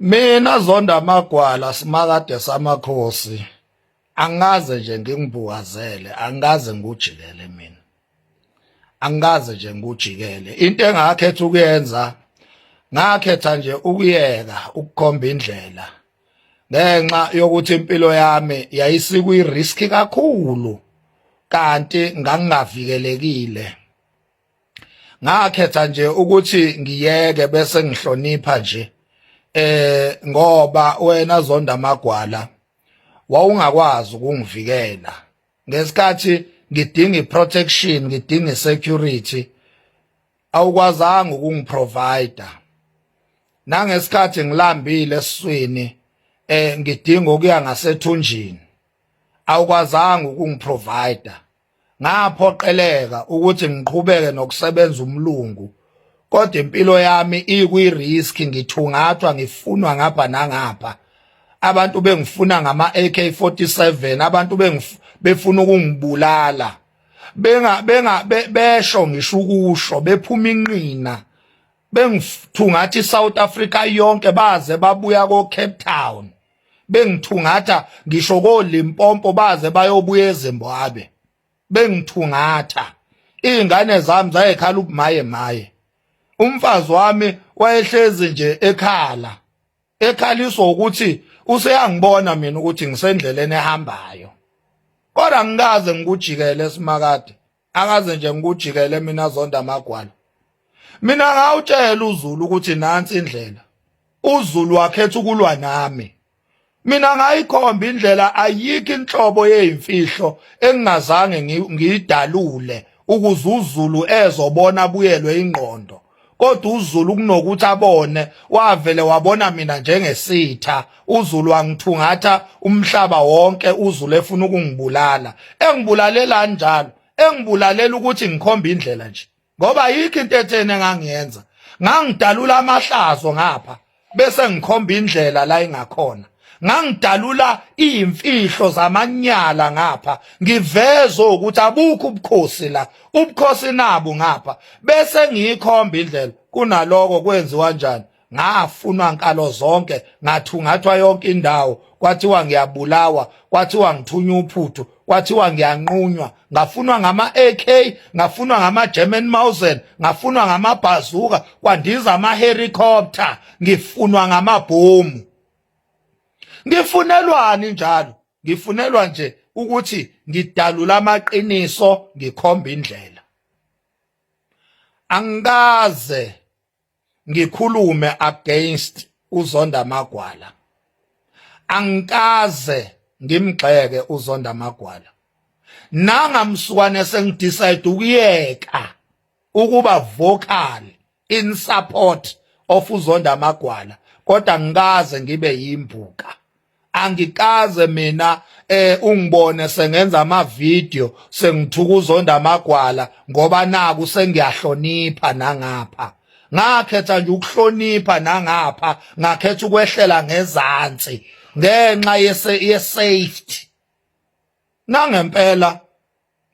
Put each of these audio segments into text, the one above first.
Mina Zonda Magwala simakade samakhosi angaze nje ngingibukazele angaze ngujikele mina angaze nje ngujikele into engakhetha ukuyenza ngakhetha nje ukuyeka ukukhomba indlela ngenxa yokuthi impilo yami yayisikuyi risk kakhulu kanti ngangingavikelekile ngakhetha nje ukuthi ngiyeke bese ngihlonipha nje ngoba wena Zonda Magwala wawungakwazi ukungivikela ngesikhathi ngidinga iprotection ngidinga isecurity awukwazanga ukungiprovide nangesikhathi ngilambile esiswini ngidinga ukuya ngasethunjini awukwazanga ukungiprovide ngaphoqeleka ukuthi ngiqhubeke nokusebenza umlungu kodwa impilo yami ikwi risk ngithungathwa ngifunwa ngapha nangapha abantu bengifuna ngama AK47 abantu befuna ukungibulala besho ngisho ukusho bephuma inqina bengithungatha iSouth Africa yonke baze babuya ko Cape Town bengithungatha ngisho ko Limpopo baze bayobuya eZimbabwe bengithungatha izingane zami zayekhala ubumaye umfazi wami wayehlezi nje ekhaliswa ukuthi useyangibona mina ukuthi ngisendleleni ehambayo kodwa ngikaze ngikujikele simakade akaze nje ngikujikele mina Zonda Magwala mina ngawutshela uZulu ukuthi nansi indlela uZulu wakhetha ukulwa nami mina ngayikhomba indlela ayikho inhlobo yezimfihlo engingazange ngiyidalule ukuze uZulu ezobona buyelwe ingqondo kodwa uZulu kunokuthi abone wavele wabona mina njengesitha uZulu wangithungatha umhlaba wonke uZulu efuna ukungibulala engibulalela njalo engibulalela ukuthi ngikhomba indlela nje ngoba yikho into ethene engangiyenza ngangidalula amahlazo ngapha bese ngikhomba indlela la ingakhona ngangidalula izimfihlo zamanyala ngapha ngiveze ukuthi abukho ubukhosi la ubukhosi nabo ngapha bese ngiyikhomba indlela kunaloko kwenziwa kanjani ngafunwa nkalo zonke ngathungathwa yonke indawo kwathiwa ngiyabulawa kwathiwa ngithunywa uphuthu kwathiwa ngiyanqunywa ngafunwa ngama AK ngafunwa ngama German Mauser ngafunwa ngama bazooka kwandiza ama helicopter ngifunwa ngamabhomu ngifunelwani njalo ngifunelwa nje ukuthi ngidalula amaqiniso ngikhomba indlela angikaze ngikhulume against uZonda Magwala angikaze ngimgxeke uZonda Magwala nangamsukwane sengidecide ukuyeka ukuba vocal in support of uZonda Magwala kodwa ngikaze ngibe yimbuka angikaze mina ungibone sengenza ama video sengithuka uZonda Magwala ngoba naku sengiyahlonipha nangapha ngakhetha nje ukuhlonipha nangapha ngakhetha ukwehlela ngezansi ngenxa ye-safety nangempela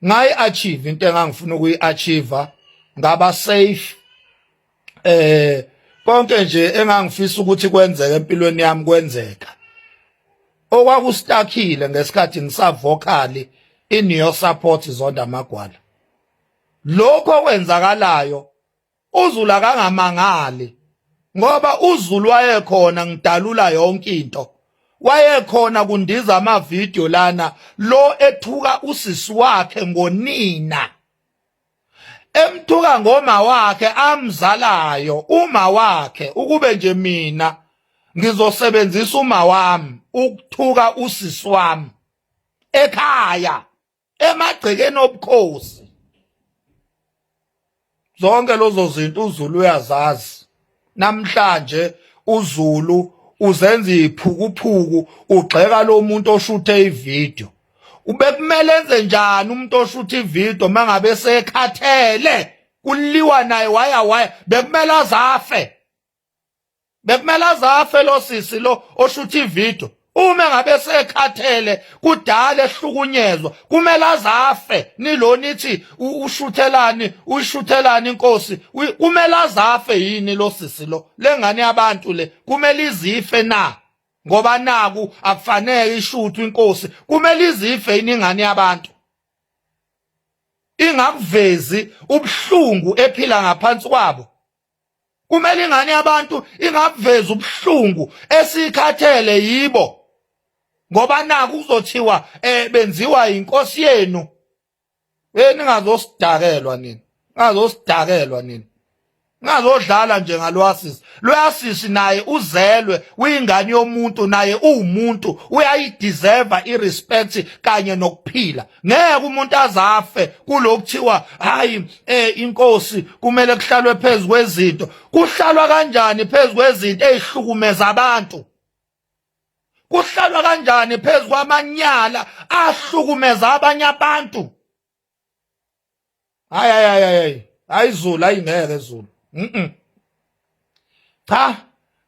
ngayi achieve into engangifuna ukuyi-achieve ngaba safe konke nje engangifisa ukuthi kwenzeke empilweni yami kwenzeka okwakustakile ngesikhathi ngisavocal in your support Zonda Magwala lokho okwenzakalayo uZulu akangamangali ngoba uZulu wayekhona ngidalula yonke into wayekhona kundiza ama video lana lo ethuka usisi wakhe ngonina emthuka ngoma wakhe amzalayo uma wakhe ukube nje mina ngizosebenzisa uma wami ukuthuka usisi wami ekhaya emagcekeni obukhosi zonke lozo zinto uZulu uyazazi namhlanje uZulu uzenza iphukuphuku ugxeka lo muntu oshuthe ivideo ubekumele enze njani umuntu oshuthe ivideo mangabe sekhathele kuliwa naye waya bekumele azafe lo sisi lo oshuthe ivideo uma ngabe sekhathele kudala ehlukunyezwa kumele azafe nilo nithi ushuthelani inkosi kumele azafe yini lo sisi lo lengane yabantu le kumele izife na ngoba naku akufanele ishuthwe inkosi kumele izife yini ingane yabantu ingakuvezi ubuhlungu ephila ngaphansi kwabo kumele ingane yabantu ingakuvezi ubuhlungu esikhathele yibo ngoba naku uzothiwa benziwa inkosi yenu ningazosidakelwa nini ngazodlala nje ngalwasisi loyasisi naye uzelwe uyingane yomuntu naye uwumuntu uyayideserve irespect kanye nokuphila ngeke umuntu azafe kulokuthiwa hayi inkosi kumele kuhlalwe phezulu kwezinto kuhlalwa kanjani phezulu kwezinto ezihlukumeza abantu kuhlalwa kanjani phezulu kwamanyala ahlukumeza abanye abantu hayi Zulu ayingeke Zulu cha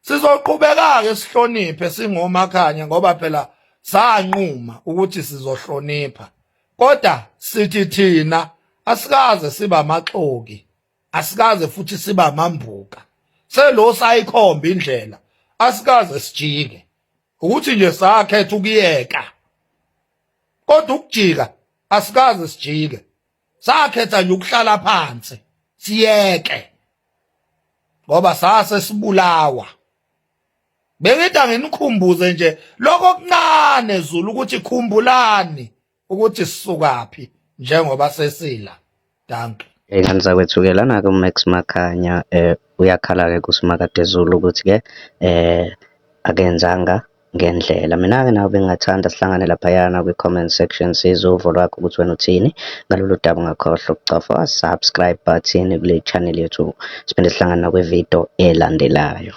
sizoqhubeka-ke sihloniphe singomakhanya ngoba phela sanquma ukuthi sizohlonipha kodwa sithi thina asikaze siba amaxoki asikaze futhi siba amambuka selo sayikhomba indlela asikaze sijike ukuthi nje sakhetha ukuyeka kodwa ukujika asikaze sijike sakhetha nje ukuhlala phansi siyeke ngoba sase sibulawa bengithi anginikhumbuze nje lokho kuncane Zulu ukuthi khumbulani ukuthi sisukaphi njengoba sesila danke ingane zakwethu-ke lana-ke uMax Makhanya uyakhala-ke kuSimakade Zulu ukuthi-ke akenzanga ngendlela. Mina-ke nawe bengingathanda sihlangane laphayana kwi-comment section sizwe uvo lwakho ukuthi wena uthini ngalolu daba. Ungakhohlwa ukucofa subscribe button kule channel yethu siphinde sihlangane nakwi-video elandelayo.